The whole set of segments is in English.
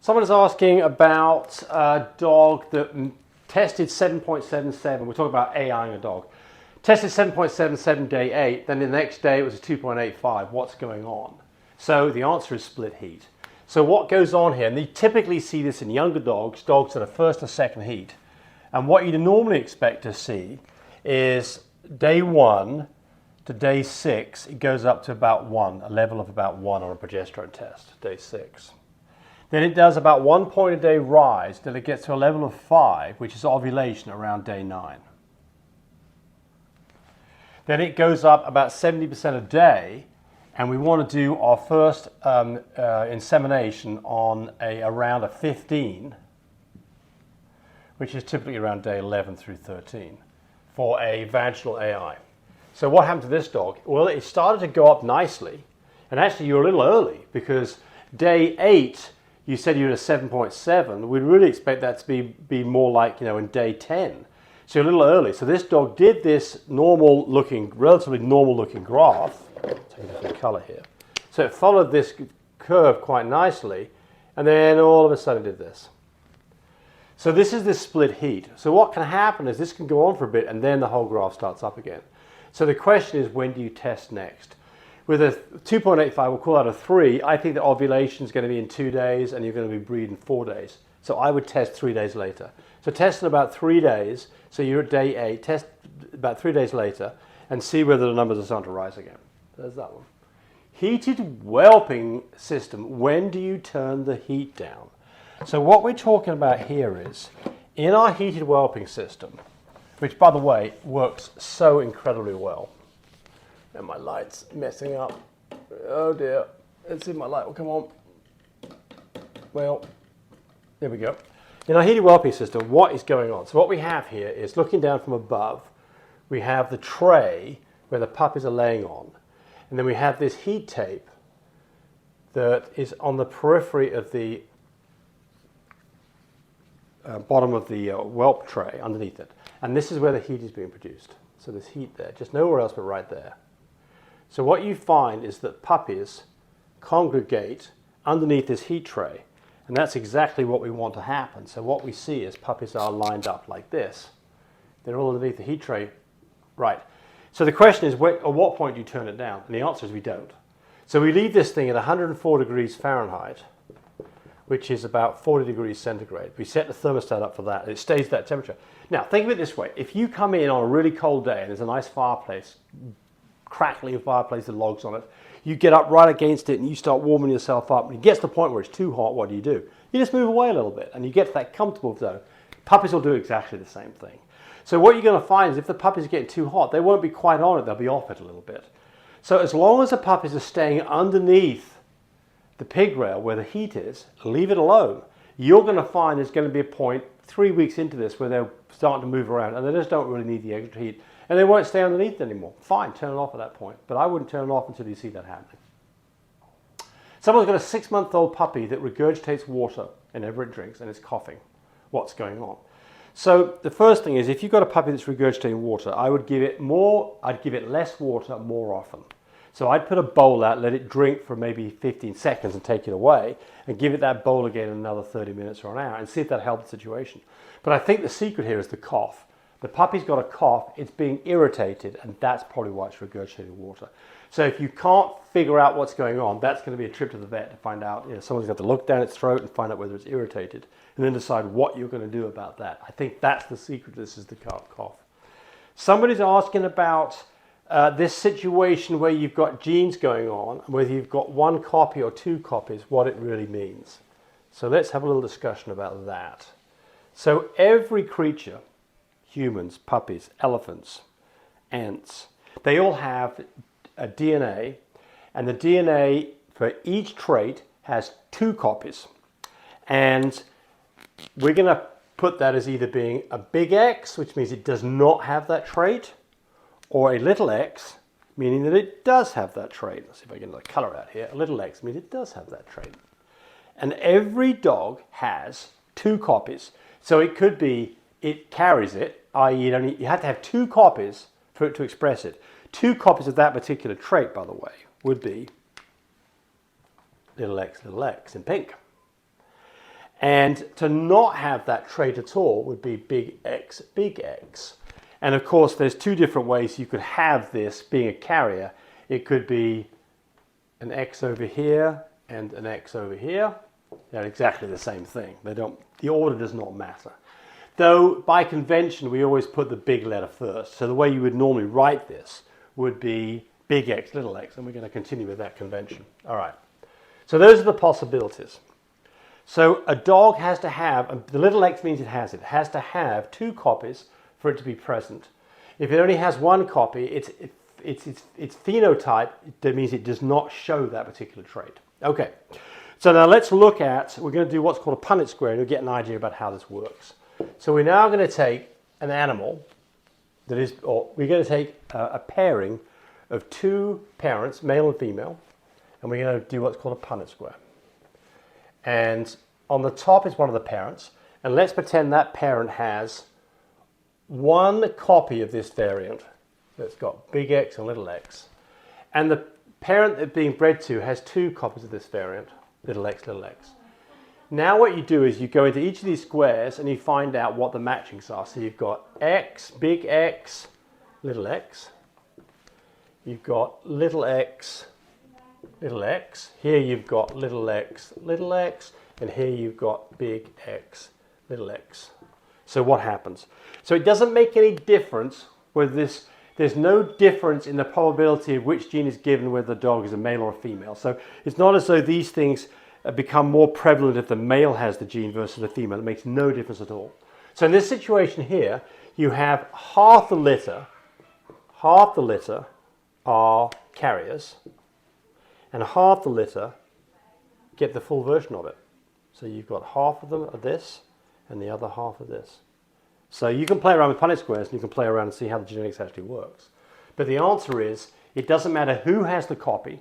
Someone is asking about a dog that tested 7.77. We're talking about AIing a dog. Tested 7.77 day 8, then the next day it was a 2.85. What's going on? So the answer is split heat. So what goes on here, and you typically see this in younger dogs, dogs that are first or second heat. And what you'd normally expect to see is day 1 to day 6, it goes up to about 1, a level of about 1 on a progesterone test, day 6. Then it does about 1 point a day rise till it gets to a level of 5, which is ovulation around day 9. Then it goes up about 70% a day, and we want to do our first insemination on around a 15, which is typically around day 11 through 13, for a vaginal AI. So what happened to this dog? Well, it started to go up nicely, and actually you're a little early, because day 8, you said you were at a 7.7. We'd really expect that to be more like, in day 10. So you're a little early. So this dog did this relatively normal looking graph. Take a different color here. So it followed this curve quite nicely, and then all of a sudden it did this. So this is the split heat. So what can happen is this can go on for a bit, and then the whole graph starts up again. So the question is, when do you test next? With a 2.85, we'll call that a 3. I think the ovulation is going to be in 2 days, and you're going to be breeding 4 days. So I would test 3 days later. So test in about 3 days. So you're at day 8. Test about 3 days later, and see whether the numbers are starting to rise again. There's that one. Heated whelping system. When do you turn the heat down? So what we're talking about here is, in our heated whelping system, which, by the way, works so incredibly well. And my light's messing up. Oh dear. Let's see if my light will come on. Well, there we go. In our heated whelping system, what is going on? So what we have here is, looking down from above, we have the tray where the puppies are laying on. And then we have this heat tape that is on the periphery of the bottom of the whelp tray underneath it. And this is where the heat is being produced. So there's heat there, just nowhere else but right there. So what you find is that puppies congregate underneath this heat tray, and that's exactly what we want to happen. So what we see is puppies are lined up like this. They're all underneath the heat tray. Right. So the question is, at what point do you turn it down? And the answer is we don't. So we leave this thing at 104 degrees Fahrenheit, which is about 40 degrees centigrade. We set the thermostat up for that, and it stays that temperature. Now, think of it this way. If you come in on a really cold day and there's a nice fireplace, crackling fireplace with logs on it, you get up right against it and you start warming yourself up, and it gets to the point where it's too hot. What do? You just move away a little bit, and you get to that comfortable zone. Puppies will do exactly the same thing. So what you're going to find is, if the puppies are getting too hot, they won't be quite on it, they'll be off it a little bit. So as long as the puppies are staying underneath the pig rail where the heat is, leave it alone. You're going to find there's going to be a point 3 weeks into this where they're starting to move around, and they just don't really need the extra heat, and they won't stay underneath anymore. Fine, turn it off at that point, but I wouldn't turn it off until you see that happening. Someone's got a 6-month-old puppy that regurgitates water whenever it drinks, and it's coughing. What's going on? So the first thing is, if you've got a puppy that's regurgitating water, I'd give it less water more often. So I'd put a bowl out, let it drink for maybe 15 seconds and take it away, and give it that bowl again in another 30 minutes or an hour, and see if that helps the situation. But I think the secret here is the cough. The puppy's got a cough, it's being irritated, and that's probably why it's regurgitating water. So if you can't figure out what's going on, that's going to be a trip to the vet to find out. Someone's got to look down its throat and find out whether it's irritated, and then decide what you're going to do about that. I think that's the secret. This is the cough. Somebody's asking about this situation where you've got genes going on, whether you've got 1 copy or 2 copies, what it really means. So let's have a little discussion about that. So every creature, humans, puppies, elephants, ants, they all have a DNA, and the DNA for each trait has 2 copies. And we're going to put that as either being a big X, which means it does not have that trait, or a little x, meaning that it does have that trait. Let's see if I can get another color out here. A little x means it does have that trait. And every dog has 2 copies. So it could be, it carries it, i.e. you have to have 2 copies for it to express it. 2 copies of that particular trait, by the way, would be little x in pink. And to not have that trait at all would be big X, big X. And of course, there's two different ways you could have this being a carrier. It could be an X over here and an X over here. They're exactly the same thing. The order does not matter. Though by convention, we always put the big letter first. So the way you would normally write this would be big X, little x, and we're going to continue with that convention. All right. So those are the possibilities. So a dog has to have, the little x means it has to have 2 copies for it to be present. If it only has 1 copy, its phenotype, that means it does not show that particular trait. Okay, so now let's look at, we're going to do what's called a Punnett square, and you'll get an idea about how this works. So we're now going to take an animal that is, or we're going to take a pairing of 2 parents, male and female, and we're going to do what's called a Punnett square. And on the top is one of the parents, and let's pretend that parent has 1 copy of this variant that's got big X and little x, and the parent that's being bred to has 2 copies of this variant, little x, little x. Now what you do is you go into each of these squares and you find out what the matchings are. So you've got X, big X, little x. You've got little x, little x. Here you've got little x, little x. And here you've got big X, little x. So what happens? So it doesn't make any difference whether this, there's no difference in the probability of which gene is given whether the dog is a male or a female. So it's not as though these things become more prevalent if the male has the gene versus the female. It makes no difference at all. So in this situation here, you have half the litter are carriers, and half the litter get the full version of it. So you've got half of them of this, and the other half of this. So you can play around with Punnett squares, and you can play around and see how the genetics actually works. But the answer is, it doesn't matter who has the copy.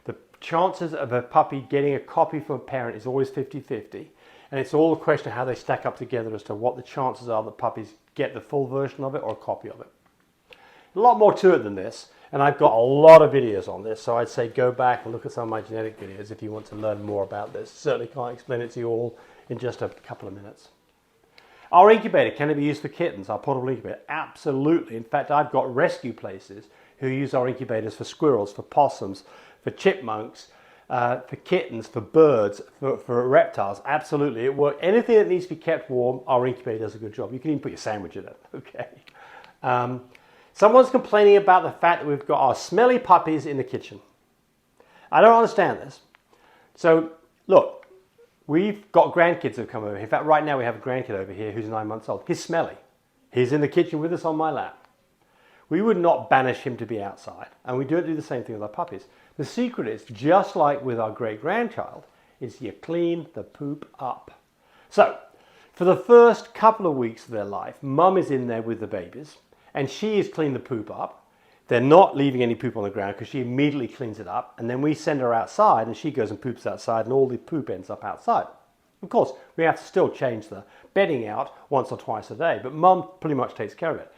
The chances of a puppy getting a copy from a parent is always 50-50. And it's all a question of how they stack up together as to what the chances are that puppies get the full version of it or a copy of it. A lot more to it than this, and I've got a lot of videos on this, so I'd say go back and look at some of my genetic videos if you want to learn more about this. Certainly can't explain it to you all in just a couple of minutes. Our incubator, can it be used for kittens, our portable incubator? Absolutely. In fact, I've got rescue places who use our incubators for squirrels, for possums, for chipmunks, for kittens, for birds, for reptiles. Absolutely, it works. Anything that needs to be kept warm, our incubator does a good job. You can even put your sandwich in it, okay? Someone's complaining about the fact that we've got our smelly puppies in the kitchen. I don't understand this. So, look, we've got grandkids who've come over. In fact, right now we have a grandkid over here who's 9 months old. He's smelly. He's in the kitchen with us on my lap. We would not banish him to be outside, and we don't do the same thing with our puppies. The secret is, just like with our great-grandchild, is you clean the poop up. So, for the first couple of weeks of their life, mum is in there with the babies, and she is cleaning the poop up. They're not leaving any poop on the ground because she immediately cleans it up, and then we send her outside, and she goes and poops outside, and all the poop ends up outside. Of course, we have to still change the bedding out once or twice a day, but mum pretty much takes care of it.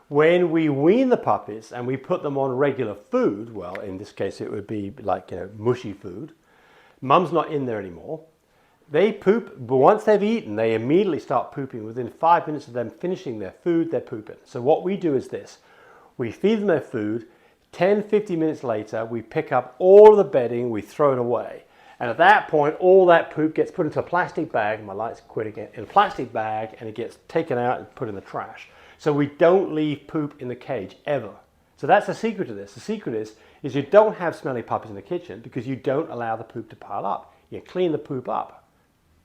When we wean the puppies and we put them on regular food, well, in this case it would be like, mushy food. Mum's not in there anymore. They poop, but once they've eaten, they immediately start pooping. Within 5 minutes of them finishing their food, they're pooping. So what we do is this. We feed them their food. 10-15 minutes later, we pick up all of the bedding, we throw it away. And at that point, all that poop gets put into a plastic bag. My lights quit again. In a plastic bag, and it gets taken out and put in the trash. So we don't leave poop in the cage, ever. So that's the secret to this. The secret is you don't have smelly puppies in the kitchen because you don't allow the poop to pile up. You clean the poop up.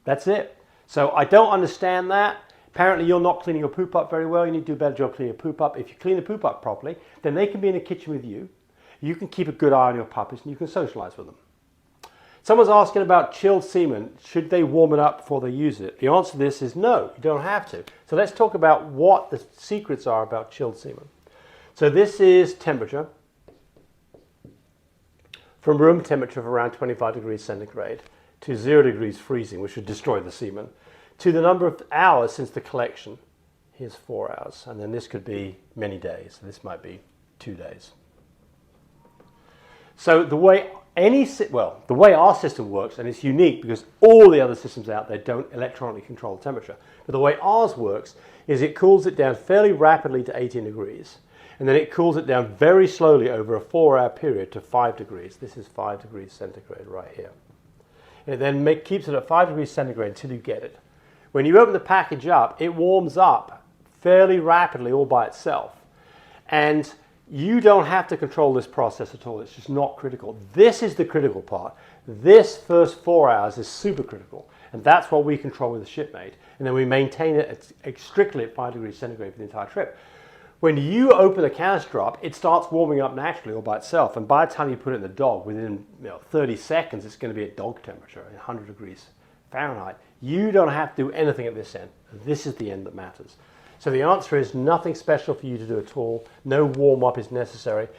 That's it. So I don't understand that. Apparently you're not cleaning your poop up very well. You need to do a better job cleaning your poop up. If you clean the poop up properly, then they can be in the kitchen with you. You can keep a good eye on your puppies and you can socialize with them. Someone's asking about chilled semen. Should they warm it up before they use it? The answer to this is no, you don't have to. So let's talk about what the secrets are about chilled semen. So this is temperature. From room temperature of around 25 degrees centigrade to 0 degrees freezing, which would destroy the semen, to the number of hours since the collection. Here's 4 hours, and then this could be many days. This might be 2 days. So the way Well, the way our system works, and it's unique because all the other systems out there don't electronically control the temperature, but the way ours works is it cools it down fairly rapidly to 18 degrees, and then it cools it down very slowly over a 4-hour period to 5 degrees. This is 5 degrees centigrade right here. And it then keeps it at 5 degrees centigrade until you get it. When you open the package up, it warms up fairly rapidly all by itself. And you don't have to control this process at all. It's just not critical. This is the critical part. This first 4 hours is super critical. And that's what we control with the shipmate. And then we maintain it strictly at 5 degrees centigrade for the entire trip. When you open the canister drop, it starts warming up naturally all by itself. And by the time you put it in the dog, within 30 seconds, it's going to be at dog temperature, 100 degrees Fahrenheit. You don't have to do anything at this end. This is the end that matters. So the answer is nothing special for you to do at all. No warm-up is necessary.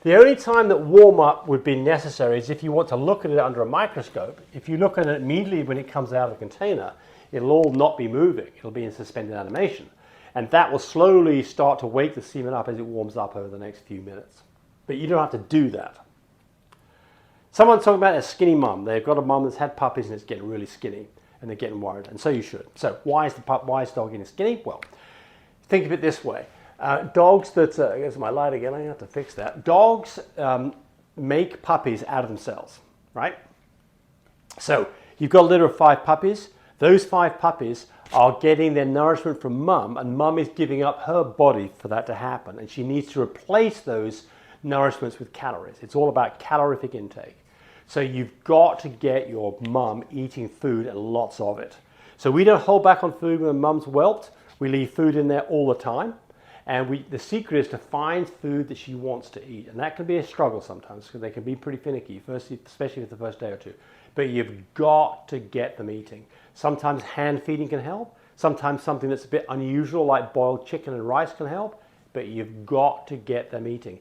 The only time that warm-up would be necessary is if you want to look at it under a microscope. If you look at it immediately when it comes out of the container, it'll all not be moving. It'll be in suspended animation. And that will slowly start to wake the semen up as it warms up over the next few minutes. But you don't have to do that. Someone's talking about a skinny mum. They've got a mum that's had puppies and it's getting really skinny. And they're getting worried. And so you should. So why is the dog getting skinny? Well, think of it this way. Dogs that, here's my light again, I have to fix that. Dogs make puppies out of themselves, right? So you've got a litter of 5 puppies. Those 5 puppies are getting their nourishment from mum, and mum is giving up her body for that to happen. And she needs to replace those nourishments with calories. It's all about calorific intake. So you've got to get your mum eating food and lots of it. So we don't hold back on food when mum's whelped. We leave food in there all the time. And the secret is to find food that she wants to eat. And that can be a struggle sometimes because they can be pretty finicky, especially for the first day or two. But you've got to get them eating. Sometimes hand feeding can help. Sometimes something that's a bit unusual like boiled chicken and rice can help. But you've got to get them eating.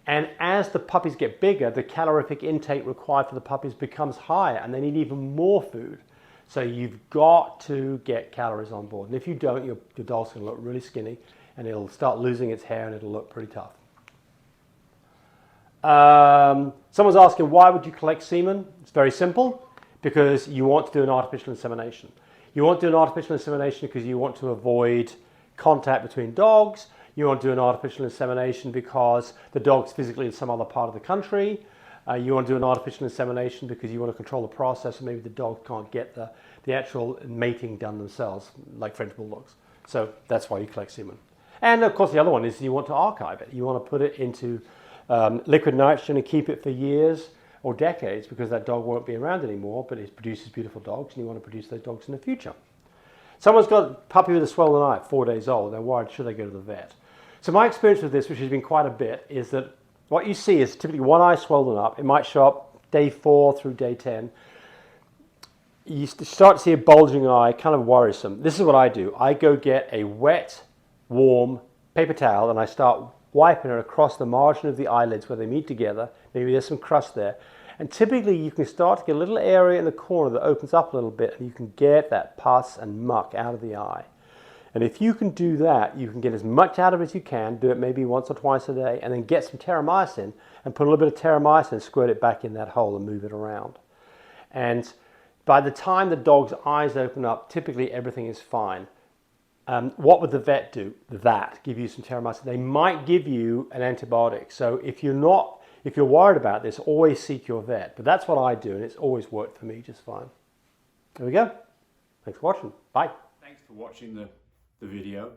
And as the puppies get bigger, the calorific intake required for the puppies becomes higher and they need even more food. So you've got to get calories on board. And if you don't, your dog's going to look really skinny and it'll start losing its hair and it'll look pretty tough. Someone's asking, why would you collect semen? It's very simple, because you want to do an artificial insemination. You want to do an artificial insemination because you want to avoid contact between dogs. You want to do an artificial insemination because the dog's physically in some other part of the country. You want to do an artificial insemination because you want to control the process and maybe the dog can't get the actual mating done themselves, like French bulldogs. So that's why you collect semen. And of course the other one is you want to archive it. You want to put it into liquid nitrogen and keep it for years or decades because that dog won't be around anymore, but it produces beautiful dogs and you want to produce those dogs in the future. Someone's got a puppy with a swollen eye, 4 days old. They're worried, should they go to the vet? So my experience with this, which has been quite a bit, is that what you see is typically one eye swollen up. It might show up day 4 through day 10. You start to see a bulging eye, kind of worrisome. This is what I do. I go get a wet, warm paper towel and I start wiping it across the margin of the eyelids where they meet together. Maybe there's some crust there. And typically you can start to get a little area in the corner that opens up a little bit and you can get that pus and muck out of the eye. And if you can do that, you can get as much out of it as you can, do it maybe once or twice a day, and then get some terramycin and put a little bit of terramycin, squirt it back in that hole and move it around. And by the time the dog's eyes open up, typically everything is fine. What would the vet do? Give you some terramycin. They might give you an antibiotic. So if you're worried about this, always seek your vet. But that's what I do, and it's always worked for me just fine. There we go. Thanks for watching. Bye. Thanks for watching the video.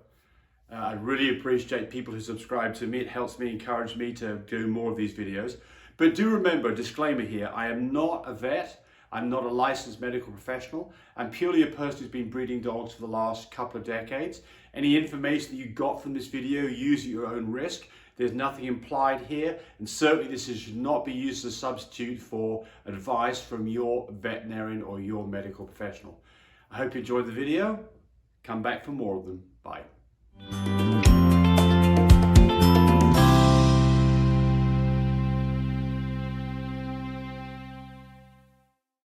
I really appreciate people who subscribe to me. It helps me, encourage me to do more of these videos. But do remember, disclaimer here, I am not a vet. I'm not a licensed medical professional. I'm purely a person who's been breeding dogs for the last couple of decades. Any information that you got from this video, use at your own risk. There's nothing implied here, and certainly this should not be used as a substitute for advice from your veterinarian or your medical professional. I hope you enjoyed the video. Come back for more of them. Bye.